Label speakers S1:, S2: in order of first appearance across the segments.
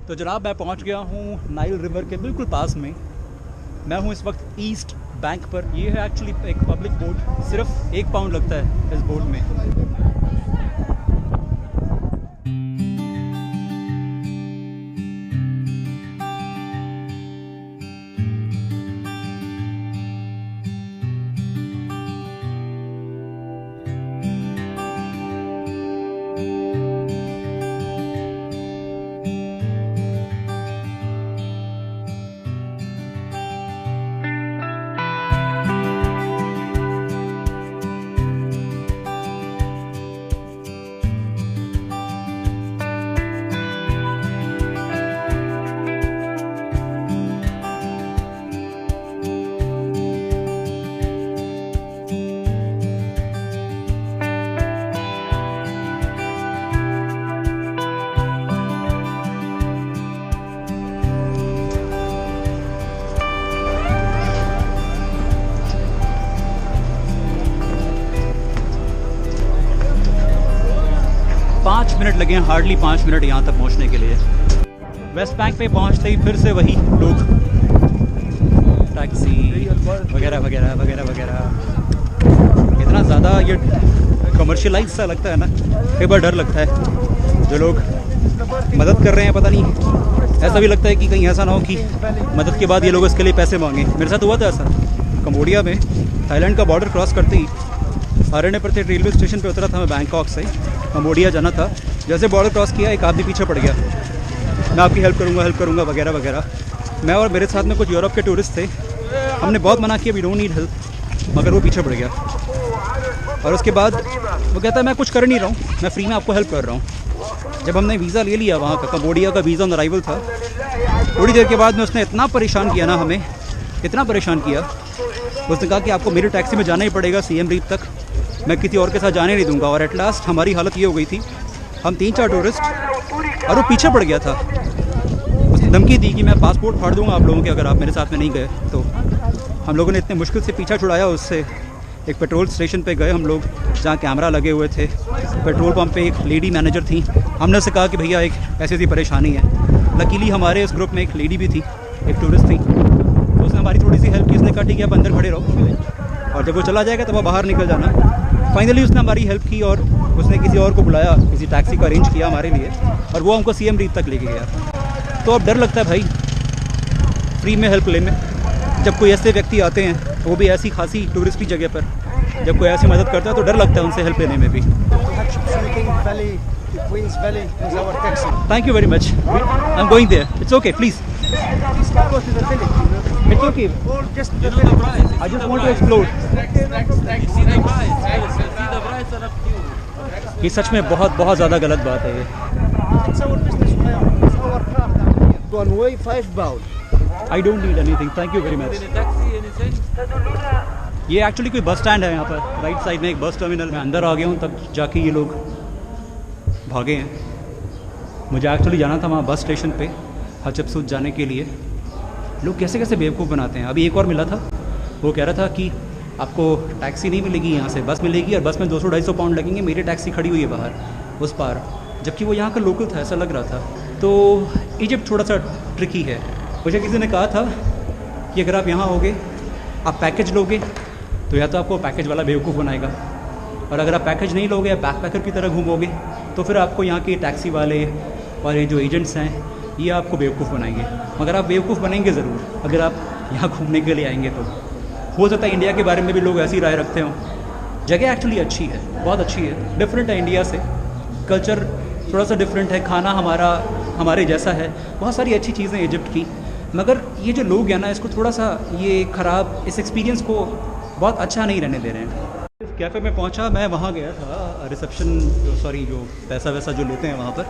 S1: तो जनाब मैं पहुंच गया हूं नाइल रिवर के बिल्कुल पास में। मैं हूं इस वक्त ईस्ट बैंक पर। ये है एक्चुअली एक पब्लिक बोट, सिर्फ 1 पाउंड लगता है इस बोट में। 5 मिनट लगे हैं, हार्डली 5 मिनट यहाँ तक पहुँचने के लिए। वेस्ट बैंक पे पहुँचते ही फिर से वही लोग, टैक्सी वगैरह वगैरह वगैरह वगैरह। इतना ज़्यादा ये कमर्शियलाइज सा लगता है ना, कई बार डर लगता है। जो लोग मदद कर रहे हैं पता नहीं, ऐसा भी लगता है कि कहीं ऐसा ना हो कि मदद के बाद ये लोग इसके लिए पैसे मांगे। मेरे साथ हुआ था ऐसा कंबोडिया में। थाईलैंड का बॉर्डर क्रॉस करते ही आरएनए पर रेलवे स्टेशन पे उतरा था मैं, बैंकॉक से कंबोडिया जाना था। जैसे बॉर्डर क्रॉस किया एक आदमी पीछे पड़ गया, मैं आपकी हेल्प करूँगा वगैरह वगैरह। मैं और मेरे साथ में कुछ यूरोप के टूरिस्ट थे, हमने बहुत मना किया वी डोंट नीड हेल्प, मगर वो पीछे पड़ गया। और उसके बाद वो कहता है मैं कुछ कर नहीं रहा हूँ, मैं फ्री में आपको हेल्प कर रहा हूँ। जब हमने वीज़ा ले लिया वहाँ का, कंबोडिया का वीज़ा ऑन अराइवल था, थोड़ी देर के बाद में उसने इतना परेशान किया ना हमें, इतना परेशान किया। उसने कहा कि आपको मेरी टैक्सी में जाना ही पड़ेगा सीएम रीप तक, मैं किसी और के साथ जाने नहीं दूंगा। और एट लास्ट हमारी हालत ये हो गई थी, हम 3-4 टूरिस्ट, और वो पीछे पड़ गया था। उसने धमकी दी कि मैं पासपोर्ट फाड़ दूंगा आप लोगों के अगर आप मेरे साथ में नहीं गए तो। हम लोगों ने इतने मुश्किल से पीछा छुड़ाया उससे। एक पेट्रोल स्टेशन पे गए हम लोग जहाँ कैमरा लगे हुए थे। पेट्रोल पंप पे एक लेडी मैनेजर थी, हमने उससे कहा कि भैया एक ऐसी ऐसी परेशानी है। लकीली हमारे इस ग्रुप में एक लेडी भी थी, एक टूरिस्ट थी, तो उसने हमारी थोड़ी सी हेल्प की। उसने कहा ठीक है आप अंदर खड़े रहो और जब वो चला जाएगा तब वो बाहर निकल जाना। फाइनली उसने हमारी हेल्प की और उसने किसी और को बुलाया, किसी टैक्सी को अरेंज किया हमारे लिए, और वो हमको सीएम रीप तक लेके गया। तो अब डर लगता है भाई फ्री में हेल्प लेने, जब कोई ऐसे व्यक्ति आते हैं वो भी ऐसी खासी टूरिस्ट की जगह पर, जब कोई ऐसी मदद करता है तो डर लगता है उनसे हेल्प लेने में भी। Thank you very much, I am going there, it's okay please, it's okay, I just want to explore. ये सच में बहुत बहुत ज़्यादा गलत बात है ये। I don't need anything, thank you very much. ये एक्चुअली कोई बस स्टैंड है यहाँ पर, राइट साइड में एक बस टर्मिनल। मैं अंदर आ गया हूँ तब जाके ये लोग भागे हैं। मुझे एक्चुअली जाना था वहाँ बस स्टेशन पे हचपसूत जाने के लिए। लोग कैसे कैसे बेवकूफ़ बनाते हैं। अभी एक और मिला था, वो कह रहा था कि आपको टैक्सी नहीं मिलेगी यहाँ से, बस मिलेगी और बस में 200-250 पाउंड लगेंगे। मेरी टैक्सी खड़ी हुई है बाहर उस पार, जबकि वो यहाँ का लोकल था, ऐसा लग रहा था। तो इजिप्ट थोड़ा सा ट्रिकी है। मुझे किसी ने कहा था कि अगर आप यहाँ होगे, आप पैकेज लोगे तो या तो आपको पैकेज वाला बेवकूफ़ बनाएगा, और अगर आप पैकेज नहीं लोगे या बैकपैकर की तरह घूमोगे तो फिर आपको यहाँ के टैक्सी वाले और ये जो एजेंट्स हैं ये आपको बेवकूफ़ बनाएंगे। मगर आप बेवकूफ़ बनेंगे ज़रूर अगर आप यहाँ घूमने के लिए आएंगे। तो हो सकता है इंडिया के बारे में भी लोग ऐसी राय रखते हों। जगह एक्चुअली अच्छी है, बहुत अच्छी है, डिफरेंट है इंडिया से, कल्चर थोड़ा सा डिफरेंट है, खाना हमारे जैसा है, बहुत सारी अच्छी चीज़ें इजिप्ट की। मगर ये जो लोग हैं ना, इसको थोड़ा सा ये ख़राब, इस एक्सपीरियंस को बहुत अच्छा नहीं रहने दे रहे हैं। इस कैफ़े में पहुंचा, मैं वहाँ गया था रिसेप्शन, जो पैसा वैसा जो लेते हैं वहाँ पर।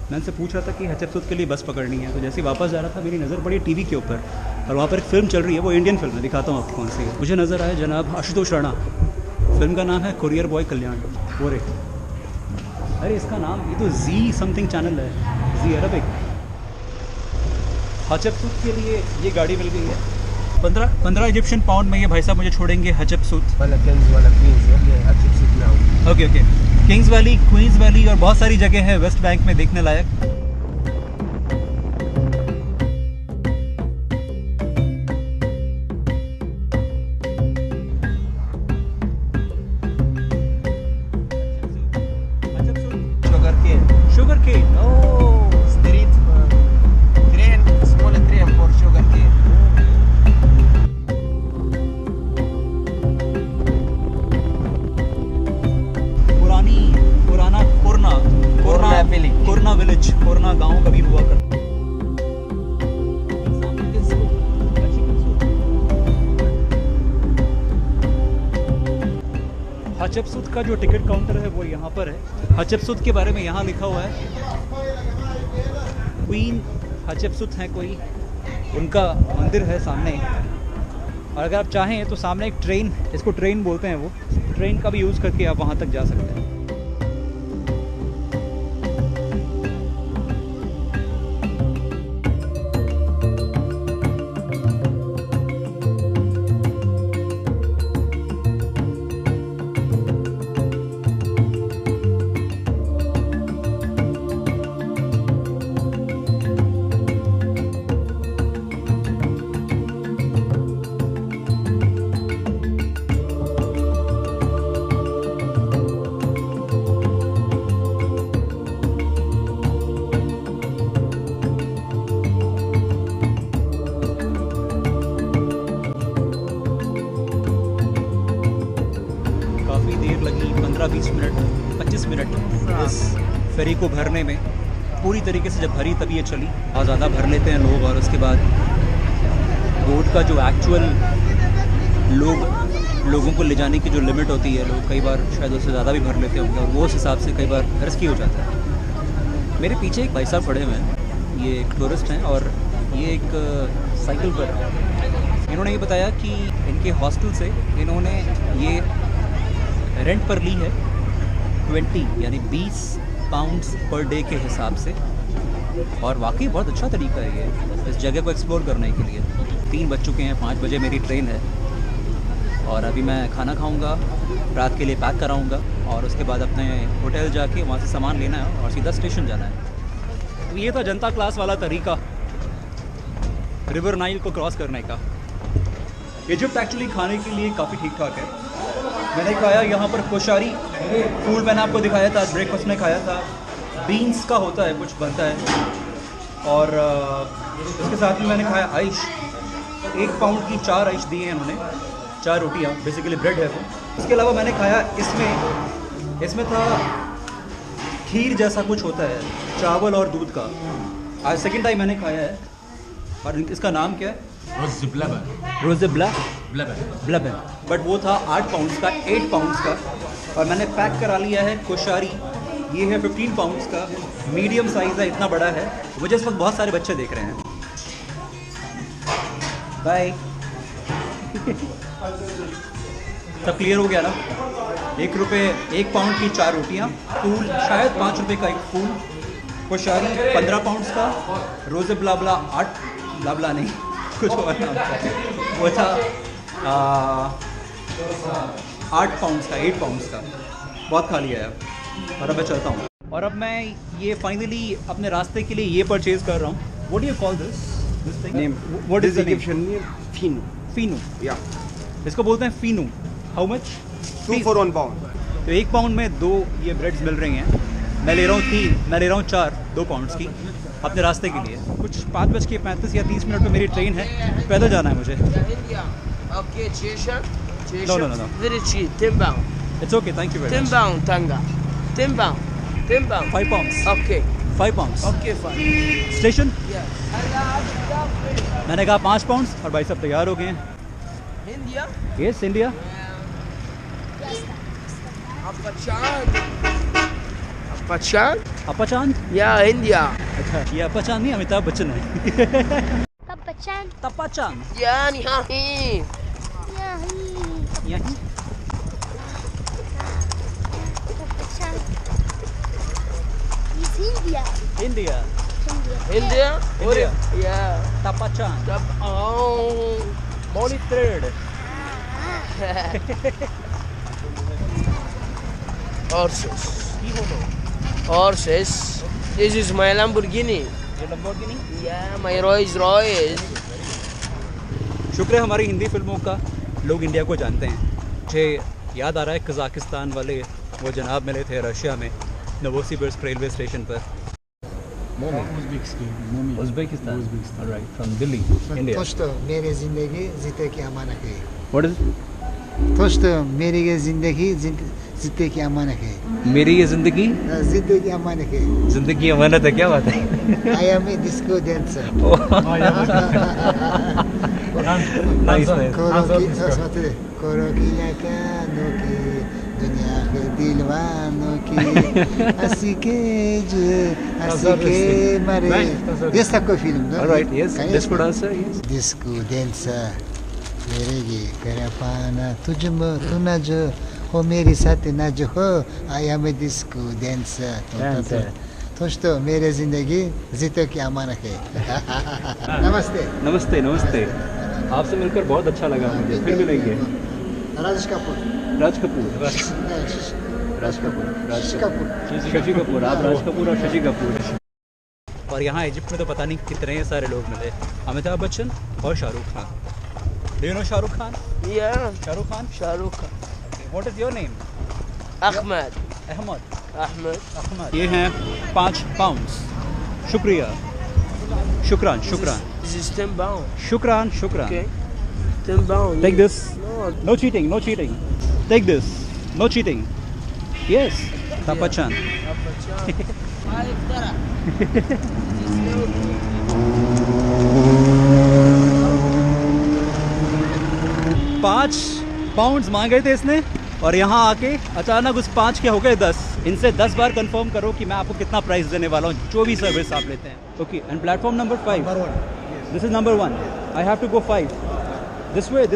S1: मैं उनसे पूछ रहा था कि हचपसूत के लिए बस पकड़नी है। तो जैसे ही वापस जा रहा था मेरी नज़र पड़ी टीवी के ऊपर, और वहाँ पर एक फ़िल्म चल रही है, वो इंडियन फिल्म है, दिखाता हूँ आपको कौन सी है। मुझे नज़र आया जनाब आशुतोष राणा, फिल्म का नाम है कुरियर बॉय कल्याण। वो रे, अरे इसका नाम, ये तो जी समथिंग चैनल है, जी अरबिक। हचपसूत के लिए ये गाड़ी मिल गई है। 15 इजिप्शियन पाउंड में ये भाई साहब मुझे छोड़ेंगे हचपसूत। Okay okay, Kings Valley, Queens Valley और बहुत सारी जगह है वेस्ट बैंक में देखने लायक। यहाँ गाँव कभी हुआ करता। हचपसुत का जो टिकट काउंटर है वो यहाँ पर है। हचपसुत के बारे में यहाँ लिखा हुआ है, क्वीन हचपसुत है कोई, उनका मंदिर है सामने। और अगर आप चाहें तो सामने एक ट्रेन, इसको ट्रेन बोलते हैं, वो ट्रेन का भी यूज़ करके आप वहाँ तक जा सकते हैं। लगी 15-20 मिनट 25 मिनट इस फेरी को भरने में। पूरी तरीके से जब भरी तभी ये चली। और ज़्यादा भर लेते हैं लोग, और उसके बाद बोट का जो एक्चुअल लोगों को ले जाने की जो लिमिट होती है, लोग कई बार शायद उससे ज़्यादा भी भर लेते होंगे, और वो उस हिसाब से कई बार रिस्की हो जाता है। मेरे पीछे एक भाई साहब खड़े हुए हैं, ये एक टूरिस्ट हैं और ये एक साइकिल पर हैं। इन्होंने ये बताया कि इनके हॉस्टल से इन्होंने ये रेंट पर ली है 20 यानी 20 पाउंड्स पर डे के हिसाब से। और वाकई बहुत अच्छा तरीका है ये इस जगह को एक्सप्लोर करने के लिए। 3 बज चुके हैं, 5 बजे मेरी ट्रेन है और अभी मैं खाना खाऊंगा, रात के लिए पैक कराऊंगा और उसके बाद अपने होटल जाके वहाँ से सामान लेना है और सीधा स्टेशन जाना है। तो ये था जनता क्लास वाला तरीका रिवर नाइल को क्रॉस करने का। इजिप्ट एक्चुअली खाने के लिए काफ़ी ठीक ठाक है। मैंने खाया यहाँ पर कोशारी फूड, मैंने आपको दिखाया था, ब्रेकफास्ट में खाया था। बीन्स का होता है, कुछ बनता है। और इसके साथ में मैंने खाया आइश, 1 पाउंड की 4 आइश दिए हैं उन्होंने, 4 रोटियाँ, बेसिकली ब्रेड है वो। इसके अलावा मैंने खाया इसमें था खीर जैसा कुछ होता है, चावल और दूध का। आज सेकंड टाइम मैंने खाया है। और इसका नाम क्या है? रोज़ेब्ला ब्लबन। बट वो था 8 पाउंड्स का, 8 पाउंड्स का। और मैंने पैक करा लिया है कोशारी, ये है 15 पाउंड्स का, मीडियम साइज़ है, इतना बड़ा है। मुझे इस वक्त बहुत सारे बच्चे देख रहे हैं। बाय। सब क्लियर हो गया ना? 1 पाउंड की 4 रोटियाँ, फूल शायद 5 रुपये का एक फूल, कोशारी 15 पाउंड्स का, रोज़े ब्लाबला 8 नहीं कुछ और नाम था, वो था 8 पाउंड्स का, 8 पाउंड्स का। बहुत खा लिया है और अब मैं चलता हूँ। और अब मैं ये फाइनली अपने रास्ते के लिए ये परचेज़ कर रहा हूँ। What do you call this thing? Name, what is the name? फीनू। या, इसको बोलते हैं फीनू। How much?
S2: 2 for 1 pound।
S1: तो 1 पाउंड में 2 ये ब्रेड्स मिल रही हैं। मैं ले रहा हूँ 3, मैं ले रहा हूँ 4 2 पाउंड्स की अपने रास्ते के लिए। कुछ 5:35 या 30 मिनट में मेरी ट्रेन है, पैदल जाना है मुझे।
S3: Okay,
S1: No.
S3: Very cheap, 10 pound.
S1: It's okay, thank you very
S3: 10
S1: much.
S3: pound, tanga. 10 pound. 10 pound.
S1: 5 pounds.
S3: Okay.
S1: 5 pounds.
S3: Okay, fine.
S1: Station
S3: Yeah.
S1: मैंने कहा 5 पाउंड्स और भाई सब तैयार हो गए हैं।
S3: India?
S1: Yes, India. अपा चांद?
S3: Yeah, India.
S1: अच्छा, ये अपा चांद नहीं, अमिताभ बच्चन है। तपा चांद
S3: Yeah, Nihahi.
S1: यहीं। इंडिया।
S3: India?
S1: India.
S3: Yeah.
S1: तपा चांद।
S3: Oh.
S1: Body thread.
S3: Horses. Horses. This is my Lamborghini.
S1: ये Lamborghini.
S3: Yeah, my Rolls Royce.
S1: शुक्र है हमारी हिंदी फिल्मों का लोग इंडिया को जानते हैं। मुझे याद आ रहा है कज़ाकिस्तान वाले वो जनाब मिले थे रशिया में, नवोसिबिर्स्क रेलवे स्टेशन पर। Uzbekistan, alright, from Delhi, India.
S4: दोस्तों, मेरी ज़िंदगी जीते की अमानत है।
S1: What is?
S4: दोस्तों, मेरी ये ज़िंदगी
S2: जिंदगी अमानत है
S1: मेरी ये जिंदगी
S2: जिंदगी अमानत है
S1: जिंदगी अमानत है, क्या बात है?
S2: I am a disco dancer
S1: nice nice.
S2: करो की याकानो की दुनिया के दिलवानों की हंसी के मारे this type of film no?
S1: Alright, yes,
S2: Can you
S1: disco
S2: sing?
S1: dancer, yes.
S2: disco dancer मेरे ये कर पाना तुझ में तू ना जो हो मेरे साथ ना जो हो I am a disco dancer
S1: Dancer.
S2: दोस्तों मेरे जिंदगी जीतो की अमानत है नमस्ते
S1: नमस्ते नमस्ते, आपसे मिलकर बहुत अच्छा लगा मुझे, फिर मिलेंगे।
S2: राजेश कपूर
S1: राज कपूर,
S2: राज कपूर शशि कपूर
S1: शशि कपूर, आप राज कपूर और शशि कपूर। और यहाँ इजिप्ट में तो पता नहीं कितने सारे लोग मिले, अमिताभ बच्चन और Shahrukh Khan. Do you know Shahrukh Khan?
S3: Yeah.
S1: Shahrukh Khan,
S3: Shahrukh Khan.
S1: What is your name?
S3: Ahmed.
S1: Ahmed.
S3: Ahmed.
S1: ये हैं 5 पाउंड्स, शुक्रिया, शुक्रान शुक्रान
S3: This is 10 pounds.
S1: शुक्रान शुक्रान।
S3: Okay. 10 pounds.
S1: Take this.
S3: No.
S1: No cheating, no cheating. Take this. No cheating. Yes. Tapachan. पाँच pounds मांगे थे इसने, और यहाँ आके अचानक उस 5 के हो गए 10। इनसे 10 बार कंफर्म करो कि मैं आपको कितना प्राइस देने वाला हूँ, जो भी सर्विस आप लेते हैं। Okay, and platform number 5, this is number 1, I have to go 5 this way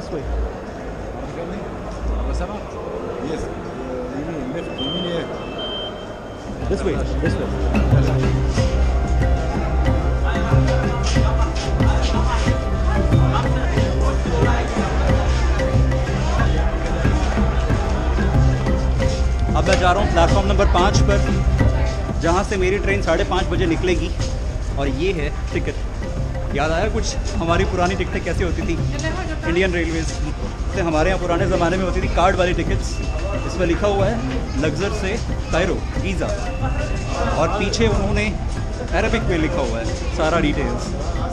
S4: Yes,
S1: this way. अब मैं जा रहा हूँ प्लेटफॉर्म नंबर 5 पर, जहाँ से मेरी ट्रेन 5:30 बजे निकलेगी। और ये है टिकट। याद आया कुछ हमारी पुरानी टिकटें कैसे होती थी इंडियन रेलवेज़ की? तो हमारे यहाँ पुराने ज़माने में होती थी कार्ड वाली टिकट्स। इसमें लिखा हुआ है लग्जर से कायरो गीज़ा, और पीछे उन्होंने अरबिक में लिखा हुआ है सारा डिटेल्स,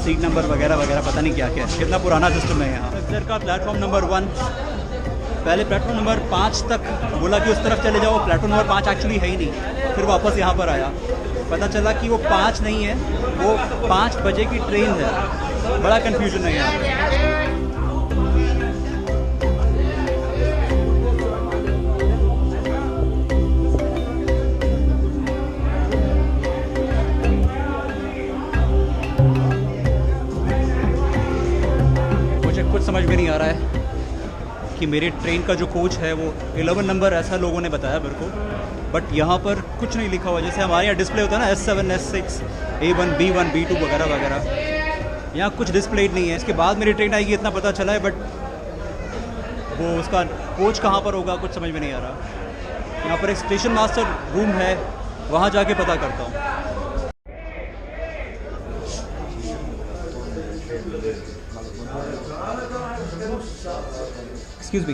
S1: सीट नंबर वगैरह वगैरह, पता नहीं क्या क्या है। कितना पुराना सिस्टम है यहाँ। लग्जर का प्लेटफॉर्म नंबर 1, पहले प्लेटफॉर्म नंबर 5 तक बोला कि उस तरफ चले जाओ, प्लेटफॉर्म नंबर 5 एक्चुअली है ही नहीं। फिर वापस यहाँ पर आया, पता चला कि वो 5 नहीं है, वो 5 बजे की ट्रेन है। बड़ा कन्फ्यूजन है यहाँ पे। मुझे कुछ समझ में नहीं आ रहा है कि मेरी ट्रेन का जो कोच है वो 11 नंबर, ऐसा लोगों ने बताया मेरे को, बट यहाँ पर कुछ नहीं लिखा हुआ। जैसे हमारे यहाँ डिस्प्ले होता है ना S7, S6, A1, B1, B2 वगैरह वगैरह, यहाँ कुछ डिस्प्ले नहीं है। इसके बाद मेरी ट्रेन आएगी इतना पता चला है, बट वो उसका कोच कहाँ पर होगा कुछ समझ में नहीं आ रहा। यहाँ पर एक स्टेशन मास्टर रूम है, वहाँ जाके पता करता हूँ। Excuse me.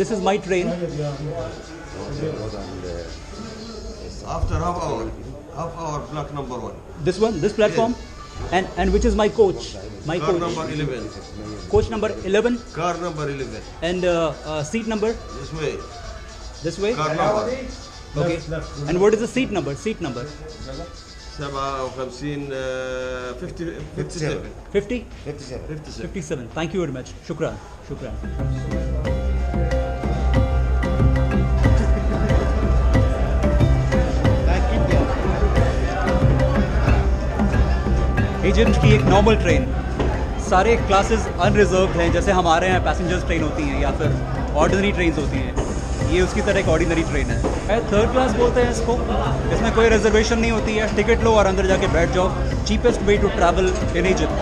S1: This is my train.
S4: After half hour block number 1.
S1: This one, this platform, and which is my coach, my
S4: Car
S1: coach,
S4: number 11.
S1: coach number 11,
S4: Car number 11.
S1: and seat number
S4: This way.
S1: this way.
S4: Car number
S1: Okay. And what is the seat number? Seat number
S4: 57 57.
S1: 50,
S4: 57.
S1: 57. Thank you very much. Shukran, shukran. Egypt की एक normal train, सारे classes unreserved हैं, जैसे हमारे यहाँ passengers train होती हैं या फिर ऑर्डिनरी ट्रेन्स होती हैं। ये उसकी तरह एक ऑर्डिनरी ट्रेन है। 3rd क्लास बोलते हैं इसको। इसमें कोई रिजर्वेशन नहीं होती है, टिकट लो और अंदर जाके बैठ जाओ। Cheapest way to travel in Egypt.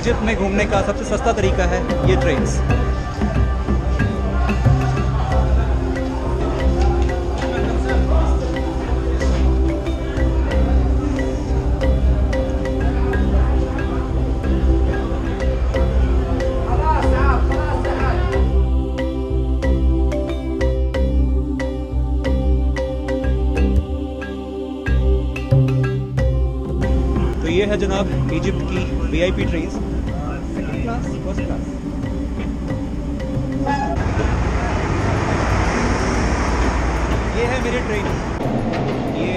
S1: Egypt में घूमने का सबसे सस्ता तरीका है ये ट्रेन्स। ये है जनाब इजिप्ट की VIP train. Second class first class. ये है मेरी ट्रेन। ये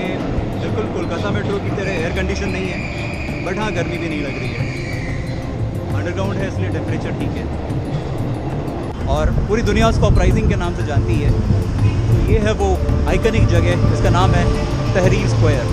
S1: बिल्कुल कोलकाता मेट्रो की तरह एयर कंडीशन नहीं है, बट हाँ गर्मी भी नहीं लग रही है। अंडरग्राउंड है इसलिए टेम्परेचर ठीक है, और पूरी दुनिया उसको अपराइजिंग के नाम से जानती है। ये है वो आइकनिक जगह जिसका नाम है तहरीर स्क्वायर।